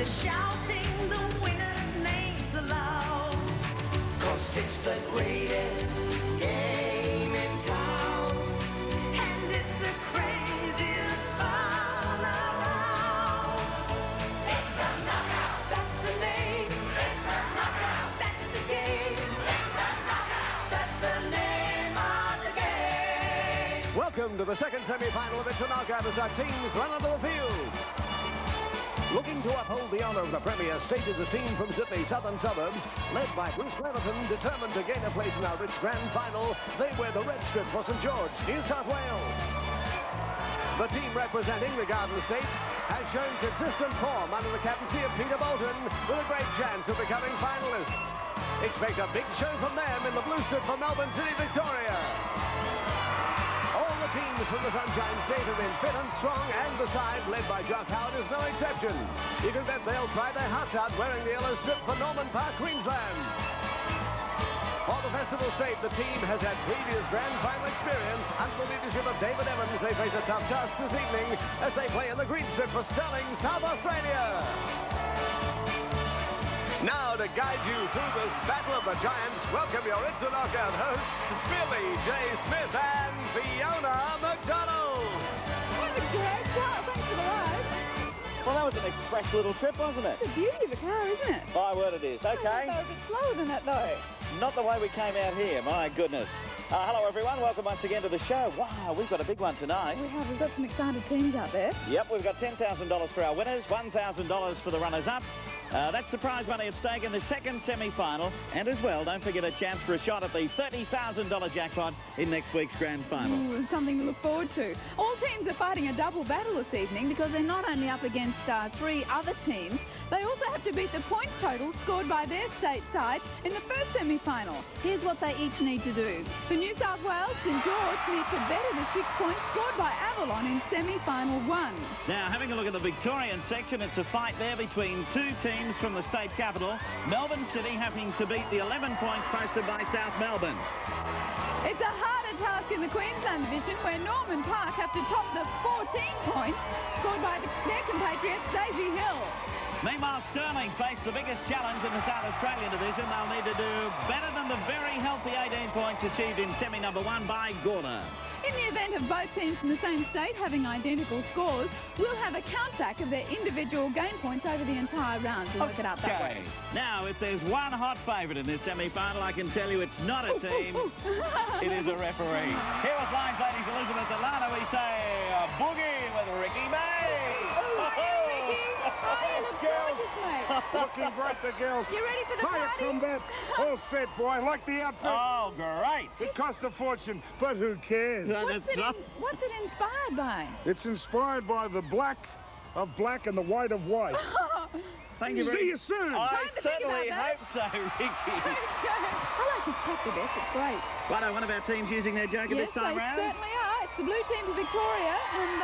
to shouting the winners' names aloud. 'Cause it's the greatest game in town, and it's the craziest fun around. It's a knockout, that's the name. It's a knockout, that's the game. It's a knockout, that's the name of the game. Welcome to the second semi-final of It's a Knockout as our teams run onto the field. Looking to uphold the honour of the Premier State is a team from Sydney's southern suburbs, led by Bruce Cleverton, determined to gain a place in our rich grand final. They wear the red strip for St George, New South Wales. The team representing the Garden State has shown consistent form under the captaincy of Peter Bolton, with a great chance of becoming finalists. Expect a big show from them in the blue strip for Melbourne City, Victoria. All the teams from the Sunshine State have been fit and strong, and the side led by Jock Howard is no exception. You can bet they'll try their hearts out wearing the yellow strip for Norman Park, Queensland. For the Festival State, the team has had previous grand final experience. Under the leadership of David Evans, they face a tough task this evening as they play in the green strip for Stirling, South Australia. Now, to guide you through this battle of the giants, welcome your It's a Knockout hosts, Billy J. Smith and Fiona McDonald. What a great car. Thanks for the ride. Well, that was an express little trip, wasn't it? It's the beauty of a car, isn't it? My word it is. I thought Okay. they were a bit slower than that, though. Not the way we came out here, my goodness. Hello, everyone. Welcome once again to the show. Wow, we've got a big one tonight. We've got some excited teams out there. Yep, we've got $10,000 for our winners, $1,000 for the runners-up. That's the prize money at stake in the second semi-final. And as well, don't forget a chance for a shot at the $30,000 jackpot in next week's grand final. Ooh, something to look forward to. All teams are fighting a double battle this evening because they're not only up against three other teams, they also have to beat the points total scored by their state side in the first semi-final. Here's what they each need to do. For New South Wales, St George need to better the 6 points scored by Avalon in semi-final 1. Now, having a look at the Victorian section, it's a fight there between two teams from the state capital. Melbourne City having to beat the 11 points posted by South Melbourne. It's a harder task in the Queensland division where Norman Park have to top the 14 points scored by their compatriots Daisy Hill. Meanwhile, Stirling face the biggest challenge in the South Australian division. They'll need to do better than the very healthy 18 points achieved in semi number 1 by Gorda. In the event of both teams from the same state having identical scores, we'll have a count-back of their individual game points over the entire round to work it out that way. Now, if there's one hot favourite in this semi-final, I can tell you it's not a team. It is a referee. Here with linesladies Elizabeth Delano, we say boogie with Ricky May. Looking great, the girls. You ready for the Hiya, party? combat. All set, boy. I like the outfit. Oh, great. It cost a fortune, but who cares? What's it inspired by? It's inspired by the black of black and the white of white. Thank you very See you soon. I Time to think certainly about hope so, Ricky. I like his cap the best. It's great. Righto, one of our teams using their joker Yes, this time they round. certainly are. It's the blue team for Victoria, and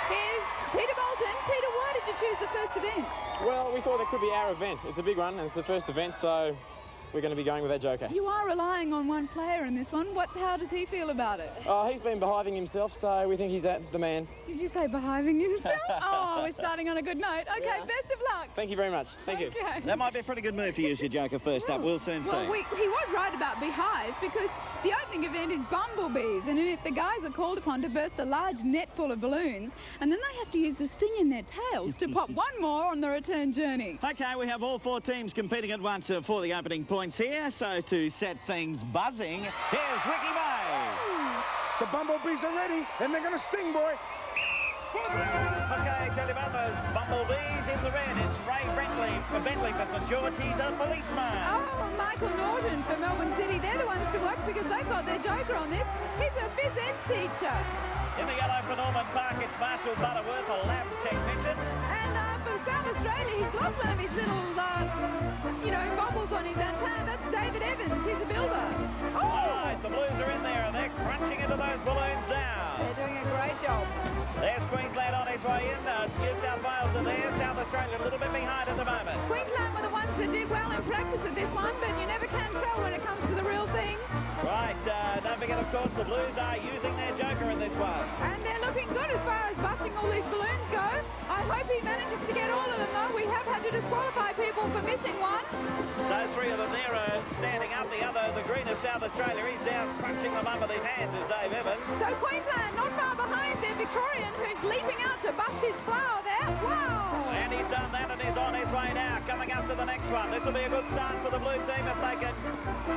here's Peter Bolton. Peter, why did you choose the first event? Well, we thought it could be our event. It's a big one, and it's the first event, so we're going to be going with that joker. You are relying on one player in this one. How does he feel about it? Oh, he's been behaving himself, so we think he's the man. Did you say behaving himself? Oh, we're starting on a good note. Okay, Yeah. Best of luck. Thank you very much. Thank you. Okay. That might be a pretty good move to use your joker first up. We'll soon see. Well, he was right about behave because the opening event is bumblebees, and in it the guys are called upon to burst a large net full of balloons, and then they have to use the sting in their tails to pop one more on the return journey. Okay, we have all four teams competing at once for the opening points here. So to set things buzzing, here's Ricky May. The bumblebees are ready, and they're going to sting, boy. Okay, tell you about those bumblebees. In the red is Ray Bentley for St George. He's a policeman. Oh, Michael Norton for Melbourne City. They're the ones to watch because they've got their joker on this. He's a phys ed teacher. In the yellow for Norman Park, it's Marshall Butterworth, a lab technician. And for South Australia, he's lost one of his little, bobbles on his antenna. That's David Evans. He's a builder. All right, the Blues are in there, and they're crunching into those balloons now. They're doing a great job. There's Queensland on his way in. New South Wales are there. South Australia a little bit behind at the moment. Queensland were the ones that did well in practice at this one, but you never can tell when it comes to the real thing. Right, don't forget, of course, the Blues are using their joker in this one. And they're looking good as far as busting all these balloons go. I I hope he manages to get all of them, though. We have had to disqualify people for missing one. So three of them there are standing up. The other, the green of South Australia, he's down crunching them up with his hands, is Dave Evans. So Queensland not far behind their Victorian, who's leaping out to bust his flower there. Wow! And he's done that and he's on his way now, coming up to the next one. This will be a good start for the blue team if they can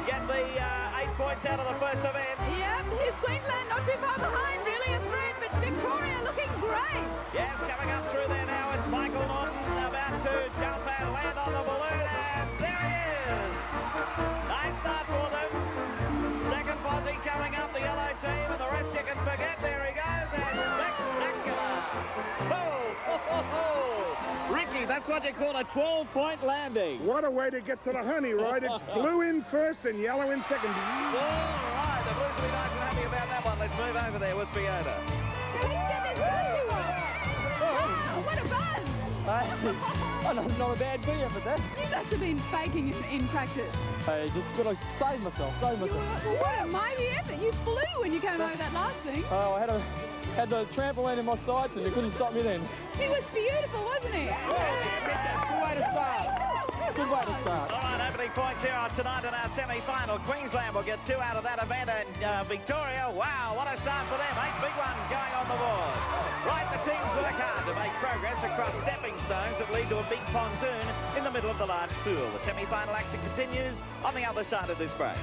get the 8 points out of the first event. Yep, here's Queensland not too far behind, really a threat, but Victoria looking great. Yes, coming up through there now, it's Michael Norton about to jump and land on the balloon, and there he is. Nice start for them. Second posse coming up, the yellow team, and the rest you can forget. There he goes, and spectacular. Ricky, that's what you call a 12-point landing. What a way to get to the honey, right? It's blue in first and yellow in second. All right, the Blues will be nice and happy about that one. Let's move over there with Fiona. Let's get this lucky one. Wow, what a buzz. I'm not a bad beer for that. You must have been faking in practice. Hey, just got to save myself. What a mighty effort. You flew when you came over that last thing. Oh, I had the trampoline in my sights and you couldn't stop me then. He was beautiful, wasn't he? Good way to start. Good way to start. All right, opening points here on tonight in our semi-final. Queensland will get 2 out of that event, and Victoria, wow, what a start for them. 8 big ones going on the board. Right, the teams work hard to make progress across stepping stones that lead to a big pontoon in the middle of the large pool. The semi-final action continues on the other side of this break.